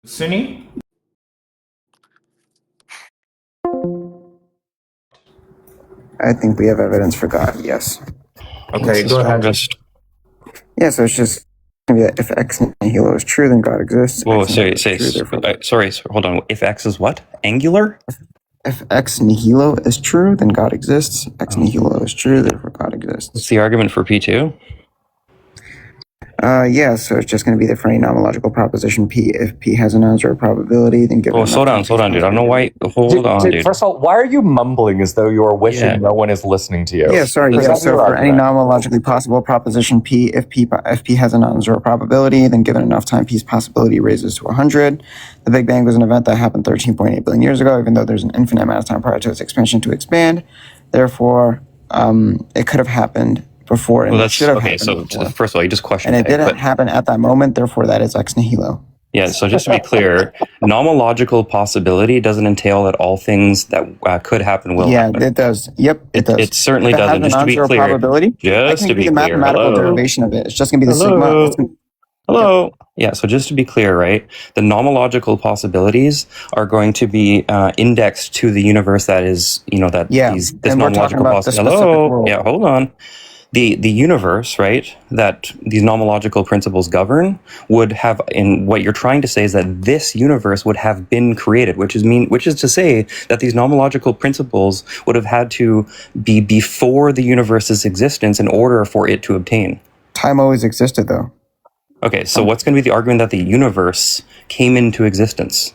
Sunny? I think we have evidence for God, yes. Okay, go ahead. Yeah, so it's just gonna be that if X nihilo is true, then God exists. Whoa, X nihilo is true, therefore God. sorry, hold on. If X is what? Angular? If X nihilo is true, then God exists. X nihilo is true, therefore God exists. What's the argument for P2? Yeah, so it's just going to be the for any nomological proposition P. If P has an non-zero probability, then given. Oh, slow down, dude. I don't know why. Hold on, dude. First of all, why are you mumbling as though you are wishing no one is listening to you? Yeah, sorry. Yeah, so for any nomologically possible proposition P, if P has a non-zero probability, then given enough time, P's possibility raises to 100. The Big Bang was an event that happened 13.8 billion years ago, even though there's an infinite amount of time prior to its expansion to expand. Therefore, it could have happened before, and it should have happened before. First of all, you just questioned it. And it didn't happen at that moment, therefore that is ex nihilo. Yeah, so just to be clear, nomological possibility doesn't entail that all things that could happen will happen. Yeah, it does. Yep, it does. It certainly doesn't. Just to be clear. Probability, just to be the clear. mathematical derivation of it. It's just going to be the sigma. Hello. Yeah, so just to be clear, right, the nomological possibilities are going to be indexed to the universe that is, this nomological possibility. Yeah, hold on. The universe, right, that these nomological principles govern would have, in what you're trying to say is that this universe would have been created, which is to say that these nomological principles would have had to be before the universe's existence in order for it to obtain. Time always existed, though. Okay, so what's going to be the argument that the universe came into existence?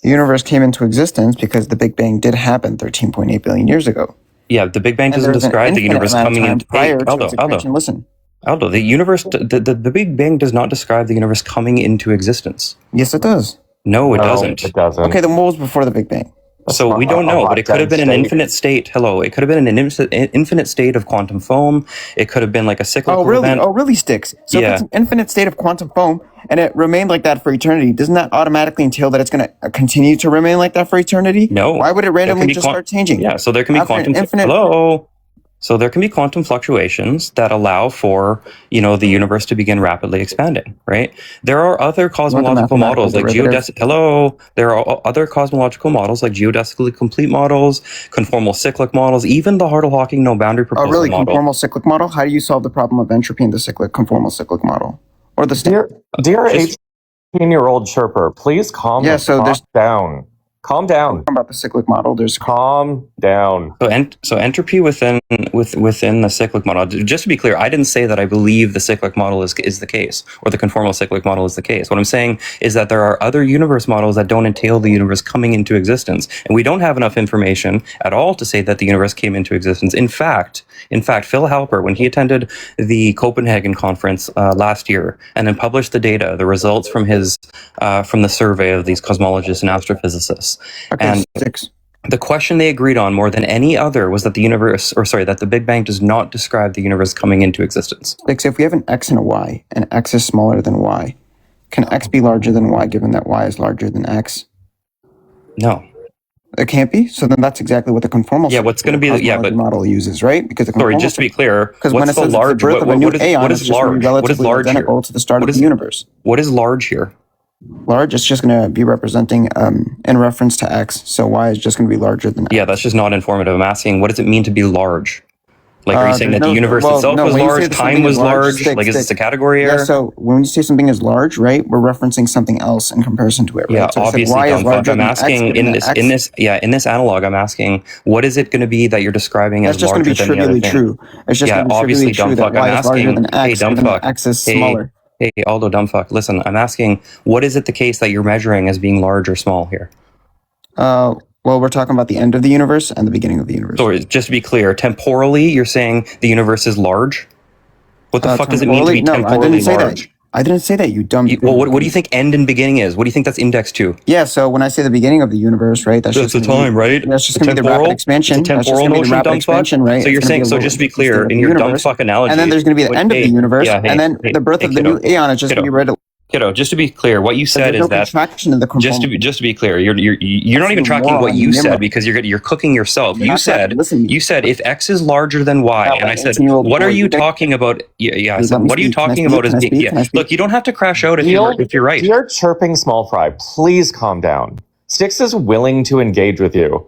The universe came into existence because the Big Bang did happen 13.8 billion years ago. Yeah, the Big Bang doesn't describe the universe coming in. Listen. Aldo, the universe, the Big Bang does not describe the universe coming into existence. Yes, it does. No, it doesn't. It doesn't. Okay, then what was before the Big Bang? So we don't know, but it could have been an infinite state. Hello, it could have been an infinite state of quantum foam. It could have been like a cyclical event. Oh, really, Sticks? So if it's an infinite state of quantum foam and it remained like that for eternity, doesn't that automatically entail that it's going to continue to remain like that for eternity? No. Why would it randomly just start changing? Yeah, so there can be So there can be quantum fluctuations that allow for, the universe to begin rapidly expanding, right? There are other cosmological models like There are other cosmological models like geodesically complete models, conformal cyclic models, even the Hartle-Hawking no boundary proposal model. Oh, really? Conformal cyclic model? How do you solve the problem of entropy in the conformal cyclic model? Or the Dear 18-year-old chirper, please calm down. Calm down. About the cyclic model, calm down. So entropy within the cyclic model. Just to be clear, I didn't say that I believe the cyclic model is the case, or the conformal cyclic model is the case. What I'm saying is that there are other universe models that don't entail the universe coming into existence, and we don't have enough information at all to say that the universe came into existence. In fact, Phil Halper, when he attended the Copenhagen conference last year, and then published the data, the results from the survey of these cosmologists and astrophysicists. Okay, and the question they agreed on more than any other was that that the Big Bang does not describe the universe coming into existence. Like, so if we have an X and a Y, and X is smaller than Y, can X be larger than Y given that Y is larger than X? No. It can't be? So then that's exactly what the conformal model uses, right? Because just to be clear, because when it says the birth of a new aeon, it's just relatively identical to the start of the universe. What is large here? Large, it's just going to be representing in reference to X. So Y is just going to be larger than X. Yeah, that's just not informative. I'm asking, what does it mean to be large? Like, are you saying that the universe itself was large, time was large? Like, is this a category error? Yeah, so when you say something is large, right, we're referencing something else in comparison to it, right? Yeah, so obviously, I'm asking in this analog, I'm asking, what is it going to be that you're describing as larger than the other thing? True. It's just going to be trivially true that Y is larger than X, and X is smaller. Hey, Aldo, dumbfuck, listen, I'm asking, what is it the case that you're measuring as being large or small here? Well, we're talking about the end of the universe and the beginning of the universe. So just to be clear, temporally, you're saying the universe is large? What the fuck does it mean to be temporally large? I didn't say that, you dumb. Well, what do you think end and beginning is? What do you think that's indexed to? Yeah, so when I say the beginning of the universe, right? That's the time, right? That's just going to be the rapid expansion. It's a temporal notion, dumb fuck. Right? So you're saying, so just to be clear, in your dumb fuck analogy. And then there's going to be the end of the universe, and then the birth of the new aeon is just going to be Kiddo, just to be clear, what you said is that just to be clear, you're not even tracking what you said because you're cooking yourself. You said if X is larger than Y, and I said, what are you talking about? Yeah, I said, what are you talking about as being? Yeah, look, you don't have to crash out if you're right. You're chirping, small fry. Please calm down. Styx is willing to engage with you.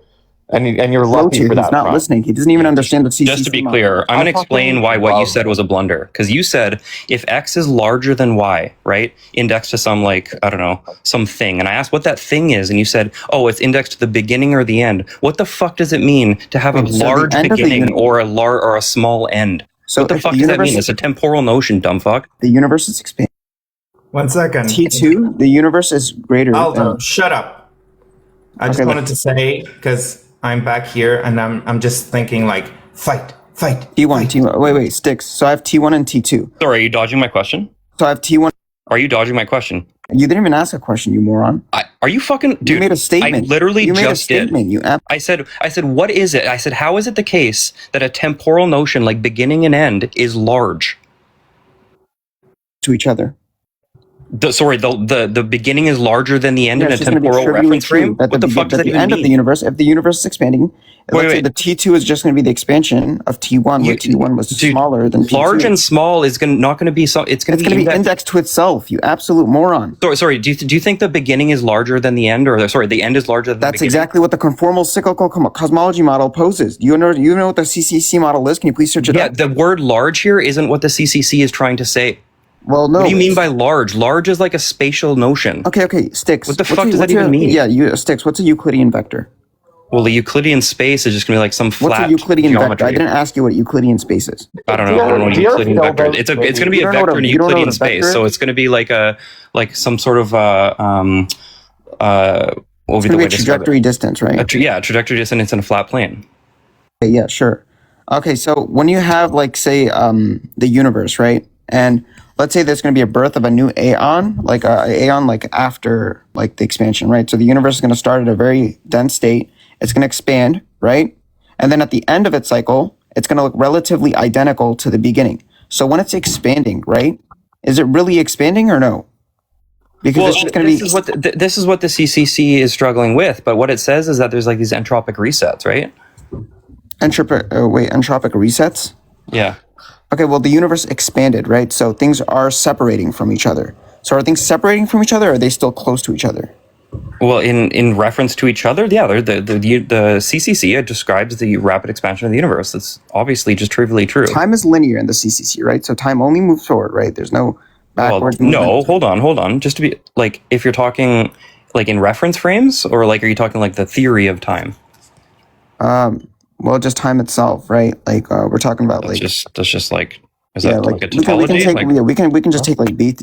And you're lucky for that. He's not listening. He doesn't even understand the CCC. Just to be clear, I'm going to explain why what you said was a blunder. Because you said if X is larger than Y, right, indexed to some, like, I don't know, some thing. And I asked what that thing is. And you said, oh, it's indexed to the beginning or the end. What the fuck does it mean to have a large beginning or a small end? So what the fuck does that mean? It's a temporal notion, dumb fuck. The universe is expanding. 1 second. T2, the universe is greater. Aldo, shut up. I just wanted to say, because I'm back here and I'm just thinking like, fight. T1. Wait, Styx. So I have T1 and T2. Sorry, are you dodging my question? So I have T1. Are you dodging my question? You didn't even ask a question, you moron. Are you fucking... Dude, you made a statement. I literally just did. I said, what is it? I said, how is it the case that a temporal notion like beginning and end is large? To each other. The beginning is larger than the end in a temporal reference frame? What the fuck does that even mean? At the end of the universe, if the universe is expanding, let's say the T2 is just going to be the expansion of T1, where T1 was smaller than T2. Large and small is not going to be... It's going to be indexed to itself, you absolute moron. Sorry, do you think the beginning is larger than the end? Or, sorry, the end is larger than the beginning? That's exactly what the conformal cyclical cosmology model poses. Do you know what the CCC model is? Can you please search it up? Yeah, the word large here isn't what the CCC is trying to say. Well, no. What do you mean by large? Large is like a spatial notion. Okay, Styx. What the fuck does that even mean? Yeah, Styx, what's a Euclidean vector? Well, the Euclidean space is just going to be like some flat What's a Euclidean geometry. vector? I didn't ask you what Euclidean space is. I don't know what a Euclidean vector is. It's going to be a vector in Euclidean space, so it's going to be like some sort of what would be the way to trajectory distance, right? Trajectory distance in a flat plane. Okay, yeah, sure. Okay, so when you have, like, say, the universe, right? And let's say there's going to be a birth of a new aeon, like aeon, like after like the expansion, right? So the universe is going to start at a very dense state. It's going to expand, right? And then at the end of its cycle, it's going to look relatively identical to the beginning. So when it's expanding, right? Is it really expanding or no? Because it's going to be... This is what the CCC is struggling with. But what it says is that there's like these entropic resets, right? Entropic resets? Yeah. Okay, well, the universe expanded, right? So things are separating from each other. So are things separating from each other, or are they still close to each other? Well, in reference to each other, yeah, the CCC describes the rapid expansion of the universe. That's obviously just trivially true. Time is linear in the CCC, right? So time only moves forward, right? There's no backwards movement. No, hold on. Just to be, like, if you're talking, like, in reference frames, or, like, are you talking, like, the theory of time? Well, just time itself, right? Like we're talking about that's just like is that like a tautology? We can just take like B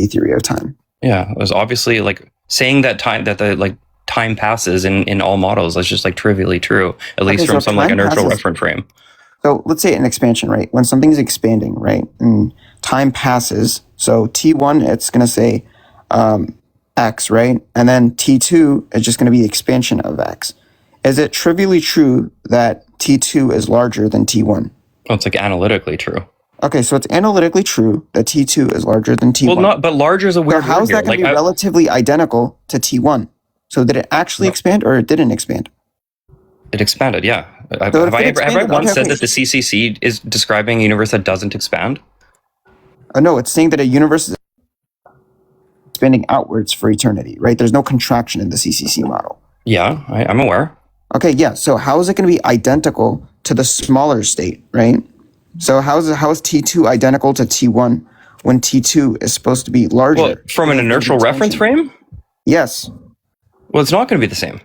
theory of time. Yeah, it was obviously like saying that the time passes in all models. That's just like trivially true, at least from some like inertial reference frame. So let's say an expansion, right? When something is expanding, right, and time passes. So T1, it's going to say X, right, and then T2 is just going to be the expansion of X. Is it trivially true that T2 is larger than T1? Well, it's like analytically true. Okay, so it's analytically true that T2 is larger than T1. Well, but larger is a weird word. So how is that going to be relatively identical to T1? So did it actually expand or it didn't expand? It expanded, yeah. Have I once said that the CCC is describing a universe that doesn't expand? No, it's saying that a universe is expanding outwards for eternity, right? There's no contraction in the CCC model. Yeah, I'm aware. Okay, yeah. So how is it going to be identical to the smaller state, right? So how is T2 identical to T1 when T2 is supposed to be larger? Well, from an inertial reference frame? Yes. Well, it's not going to be the same.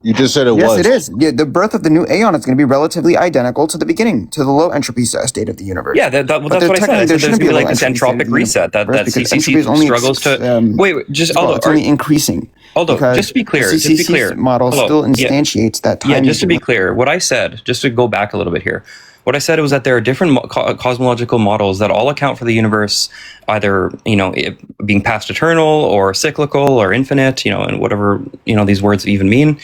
You just said it was. Yes, it is. Yeah, the birth of the new aeon is going to be relatively identical to the beginning, to the low entropy state of the universe. Yeah, that's what I said. I said there's going to be like this entropic reset that CCC struggles to... It's only increasing. Although, just to be clear, the CCC model still instantiates that time. Yeah, just to be clear, what I said, just to go back a little bit here, what I said was that there are different cosmological models that all account for the universe either, being past eternal or cyclical or infinite, and whatever, these words even mean.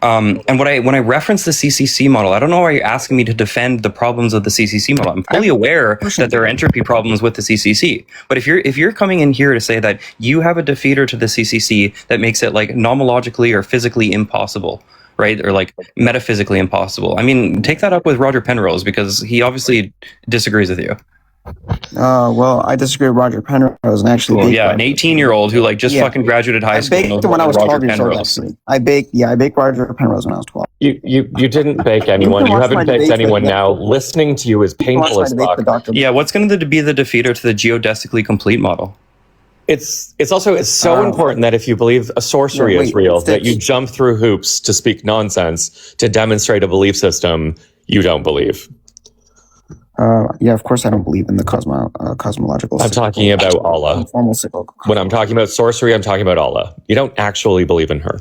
And when I reference the CCC model, I don't know why you're asking me to defend the problems of the CCC model. I'm fully aware that there are entropy problems with the CCC. But if you're coming in here to say that you have a defeater to the CCC that makes it like nomologically or physically impossible, right, or like metaphysically impossible, I mean, take that up with Roger Penrose, because he obviously disagrees with you. Well, I disagree with Roger Penrose, and actually, an 18-year-old who like just fucking graduated high school. I baked when I was 12 years old. Actually, I baked Roger Penrose when I was 12. You didn't bake anyone. You haven't baked anyone now. Listening to you is painful as fuck. Yeah, what's going to be the defeater to the geodesically complete model? It's so important that if you believe a sorcery is real, that you jump through hoops to speak nonsense to demonstrate a belief system you don't believe. Yeah, of course I don't believe in the cosmological. I'm talking about Allah. When I'm talking about sorcery, I'm talking about Allah. You don't actually believe in her.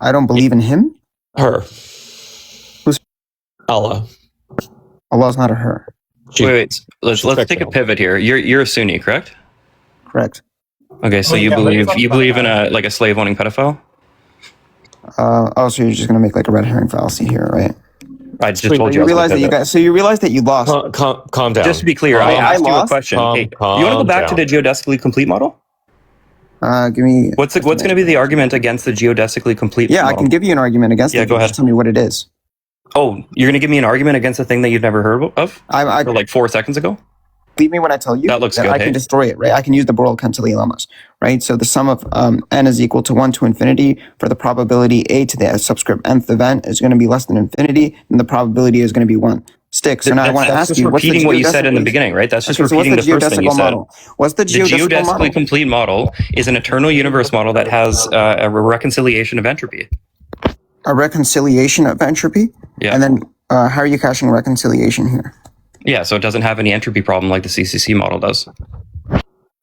I don't believe in him? Her. Who's Allah? Allah's not a her. Wait. Let's take a pivot here. You're a Sunni, correct? Correct. Okay, so you believe in a slave owning pedophile? So you're just gonna make like a red herring fallacy here, right? I just told you. You realize that you lost. Calm down. Just to be clear, I asked you a question. You want to go back to the geodesically complete model? Give me. What's going to be the argument against the geodesically complete? Yeah, model? I can give you an argument against it. Yeah, go ahead. Just tell me what it is. Oh, you're going to give me an argument against a thing that you've never heard of? For like 4 seconds ago? Believe me when I tell you that looks good. I can destroy it, right? I can use the Borel-Cantilli lemmas, right? So the sum of n is equal to 1 to infinity for the probability a to the subscript nth event is going to be less than infinity, and the probability is going to be 1. Stick. So now I want to ask you, what's repeating what you said in the beginning, right? That's just repeating the first thing you said. What's the geodesically model? Complete model is an eternal universe model that has a reconciliation of entropy. A reconciliation of entropy? Yeah. And then how are you caching reconciliation here? Yeah, so it doesn't have any entropy problem like the CCC model does.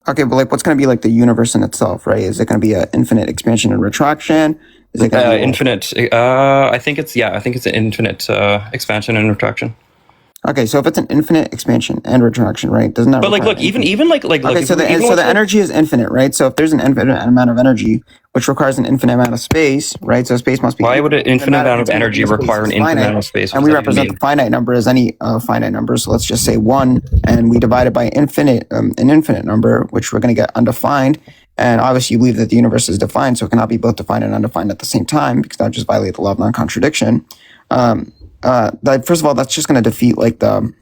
Okay, but like, what's going to be like the universe in itself, right? Is it going to be an infinite expansion and retraction? Is it going to be infinite? I think it's an infinite expansion and retraction. Okay, so if it's an infinite expansion and retraction, right? Doesn't that? But like, look, even like. Okay, so the energy is infinite, right? So if there's an infinite amount of energy, which requires an infinite amount of space, right? So space must be. Why would an infinite amount of energy require an infinite amount of space? And we represent the finite number as any finite number. So let's just say 1, and we divide it by an infinite number, which we're going to get undefined. And obviously, you believe that the universe is defined, so it cannot be both defined and undefined at the same time, because that would just violate the law of non-contradiction. First of all, that's just going to defeat like the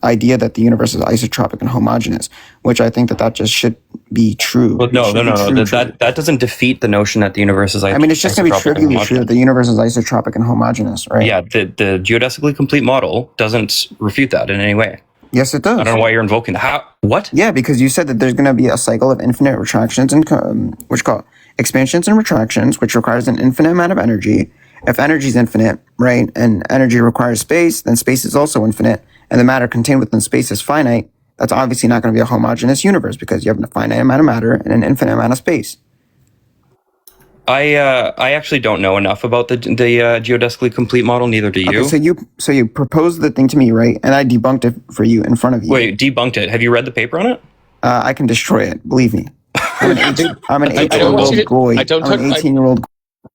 idea that the universe is isotropic and homogeneous, which I think that just should be true. Well, no. That doesn't defeat the notion that the universe is isotropic. I mean, it's just going to be trivially true that the universe is isotropic and homogeneous, right? Yeah, the geodesically complete model doesn't refute that in any way. Yes, it does. I don't know why you're invoking that. How? What? Yeah, because you said that there's going to be a cycle of infinite retractions and expansions and retractions, which requires an infinite amount of energy. If energy is infinite, right, and energy requires space, then space is also infinite, and the matter contained within space is finite. That's obviously not going to be a homogeneous universe because you have a finite amount of matter and an infinite amount of space. I actually don't know enough about the geodesically complete model. Neither do you. Okay, so you proposed the thing to me, right? And I debunked it for you in front of you. Wait, debunked it? Have you read the paper on it? I can destroy it. Believe me. I'm an 18-year-old boy. I'm an 18-year-old.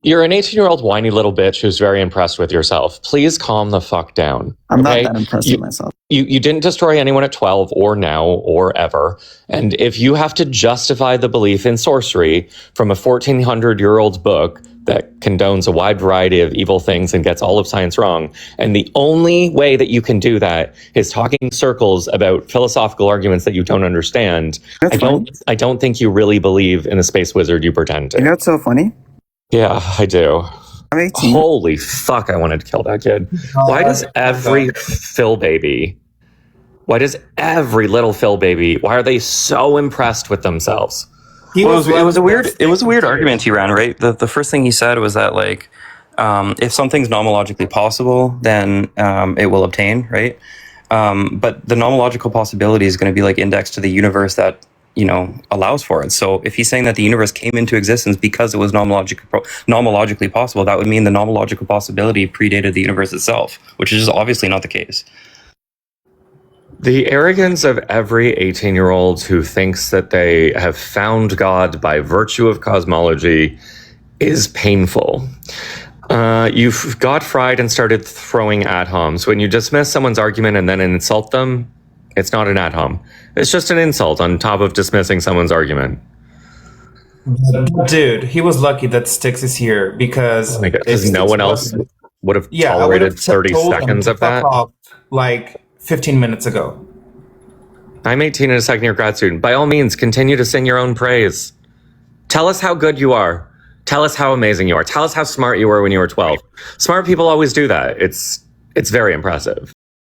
You're an 18-year-old whiny little bitch who's very impressed with yourself. Please calm the fuck down. I'm not that impressed with myself. You didn't destroy anyone at 12 or now or ever. And if you have to justify the belief in sorcery from a 1,400-year-old book that condones a wide variety of evil things and gets all of science wrong, and the only way that you can do that is talking circles about philosophical arguments that you don't understand, I don't think you really believe in the space wizard you pretend to. You know what's so funny? Yeah, I do. I'm 18. Holy fuck, I wanted to kill that kid. Why does every little Phil baby, why are they so impressed with themselves? It was a weird argument he ran, right? The first thing he said was that like if something's nomologically possible, then it will obtain, right? But the nomological possibility is going to be like indexed to the universe that allows for it. So if he's saying that the universe came into existence because it was nomologically possible, that would mean the nomological possibility predated the universe itself, which is obviously not the case. The arrogance of every 18-year-old who thinks that they have found God by virtue of cosmology is painful. You've got fried and started throwing ad homs. When you dismiss someone's argument and then insult them, it's not an ad hom. It's just an insult on top of dismissing someone's argument. Dude, he was lucky that Styx is here because no one else would have tolerated 30 seconds of that. Like 15 minutes ago. I'm 18 and a second-year grad student. By all means, continue to sing your own praise. Tell us how good you are. Tell us how amazing you are. Tell us how smart you were when you were 12. Smart people always do that. It's very impressive.